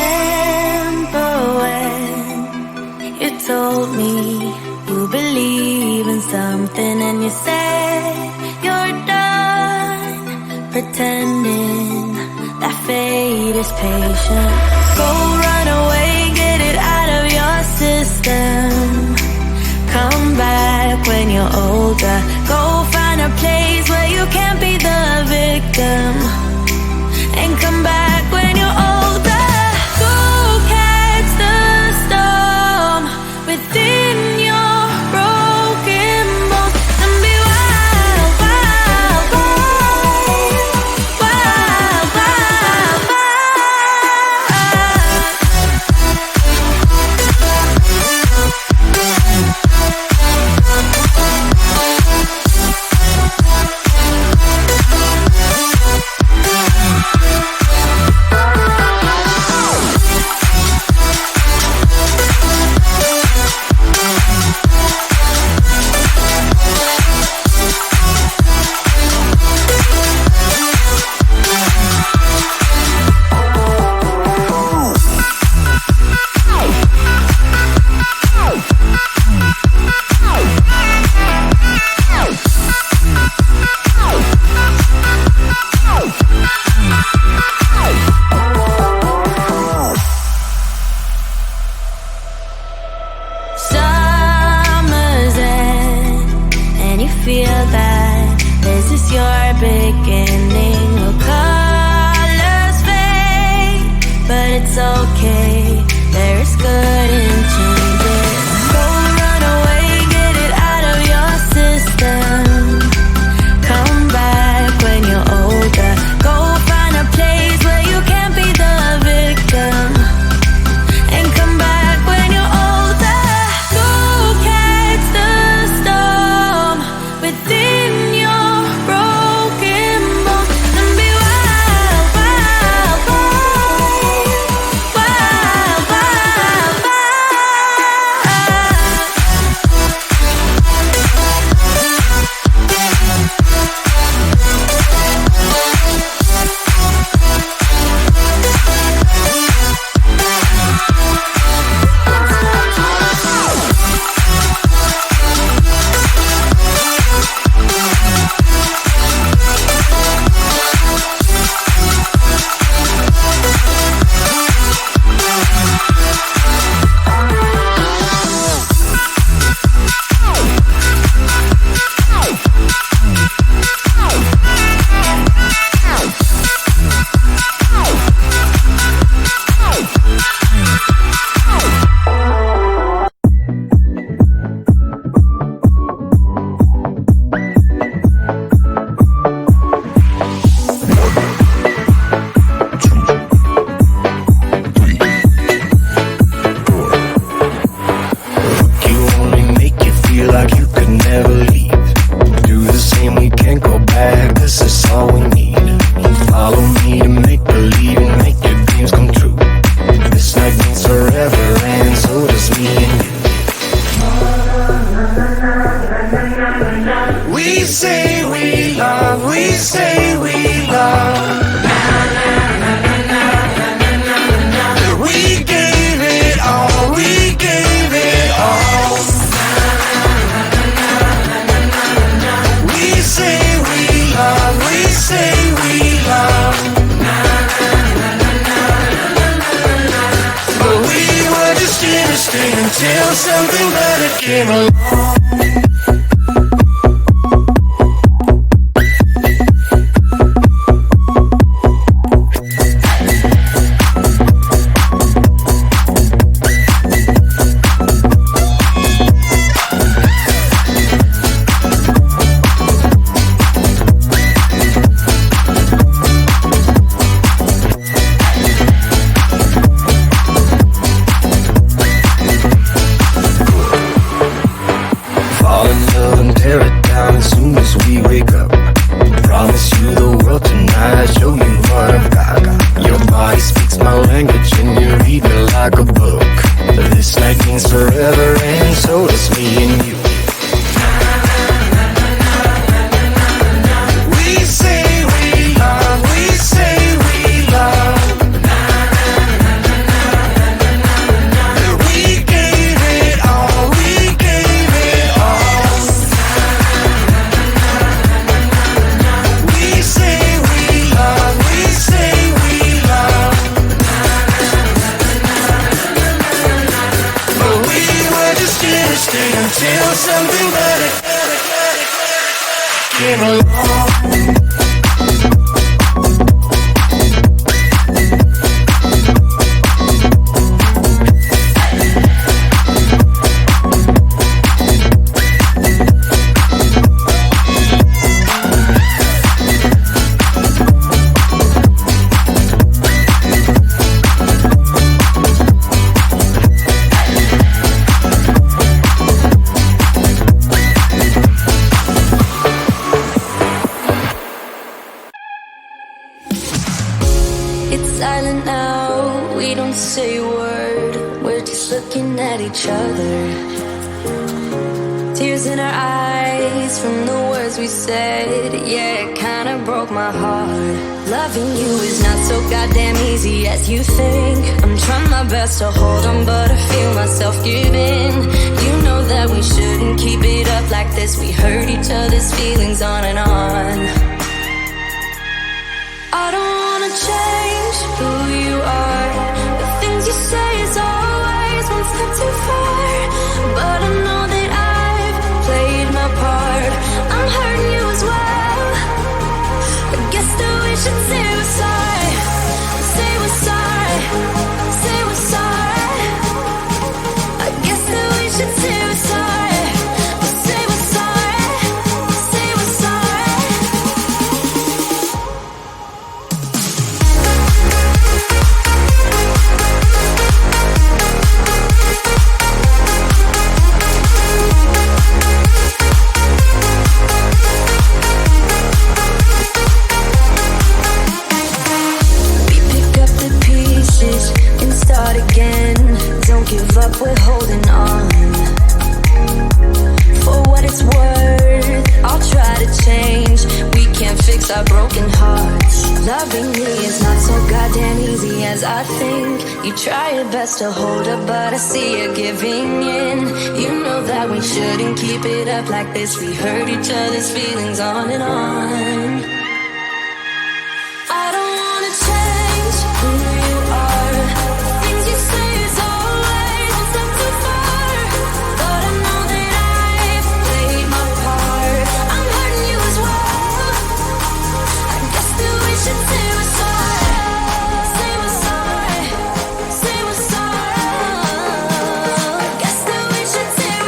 remember when you told me you believe in something and you said you're done pretending that fate is patient. Go run away, get it out of your system. Come back when you're older. Go find a place where you can't be the victim. And come back when you're older. Go catch the storm within your broken bones and be wild, wild, wild, wild, wild, wild. Summer's end, and you feel that this is your beginning. Well, colors fade, but it's okay. There is good in changes. Go run away, get it out of your system. Come back when you're older. Go find a place where you can't be the victim. And come back when you're older. Go catch the storm within your broken bones and be wild, wild, wild, wild, wild, wild. Until something better came along. came along. Silent now, we don't say a word. We're just looking at each other. Tears in our eyes from the words we said. Yeah, it kinda broke my heart. Loving you is not so goddamn easy as you think. I'm trying my best to hold on, but I feel myself giving. You know that we shouldn't keep it up like this. We hurt each other's feelings on and on. I don't wanna change who you are. The things you say is always one step too far. But I know that I've played my part. I'm hurting you as well. I guess that we should say we're sorry. Say we're sorry. Say we're sorry. I guess that we should say we're sorry. Say we're sorry. Say we're sorry. And start again. Don't give up, we're holding on. For what it's worth, I'll try to change. We can't fix our broken hearts. Loving me is not so goddamn easy as I think. You try your best to hold up, but I see you giving in. You know that we shouldn't keep it up like this. We hurt each other's feelings on and on. I don't wanna change who you are. Things you say is always one step too far. But I know that I've played my part. I'm hurting you as well. I guess that we should say we're sorry. Say we're sorry. Say we're sorry. I guess that we should say we're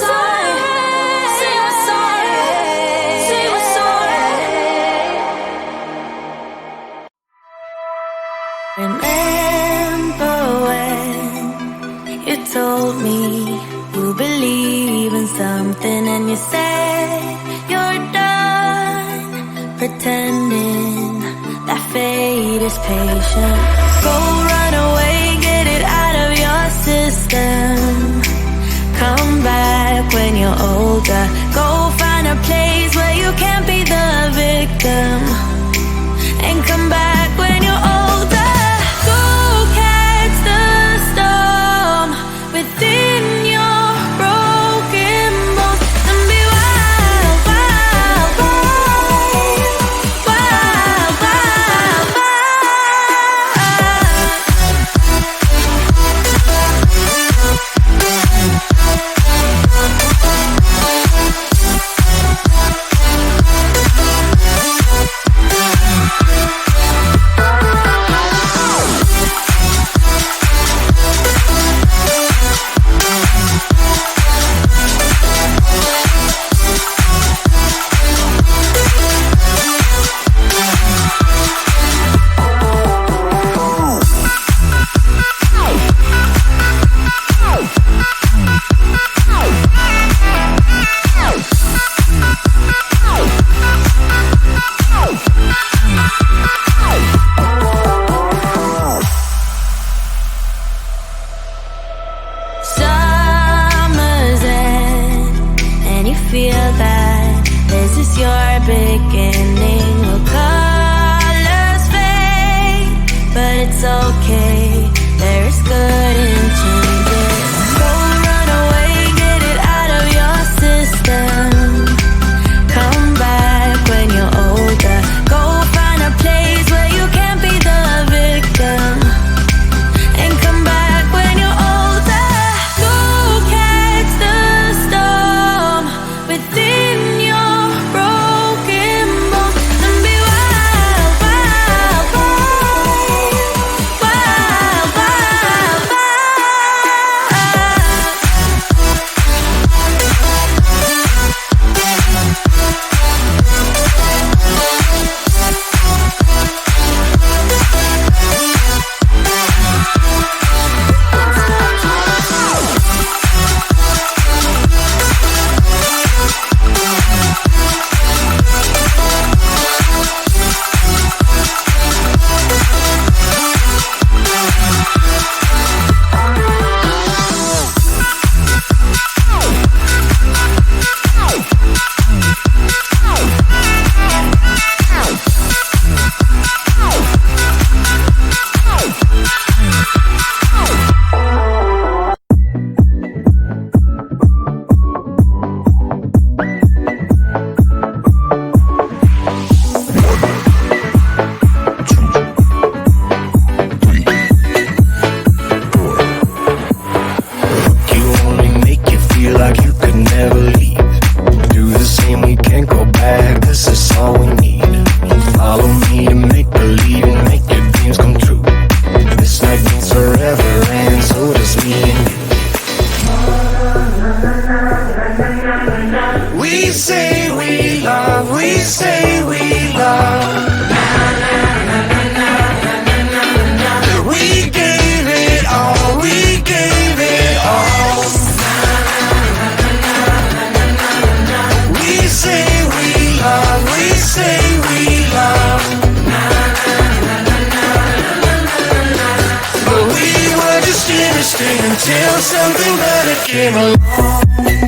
sorry. Say we're sorry. Say we're Remember when you told me you believe in something and you said you're done pretending that fate is patient. Go run away, get it out of your system. Come back when you're older. Go find a place where you can't be the victim. And come back when you're older. Go catch the storm within your broken bones and be wild, wild, wild, wild, wild, wild. it's okay. There is good in changes. Go run away, get it out of your system. Come back when you're older. Go find a place where you can't be the victim. And come back when you're older. Go catch the storm within your broken bones and be wild, wild, wild, wild, wild, wild. You only make you feel like you could never leave. Do the same, we can't go back, this is all we need. Follow me to make believe and make your dreams come true. This night means forever and so does me and you. We say we love, we say we love. We gave it all, we gave it all. We say we love, we say we love. But we were just innocent until something better came along.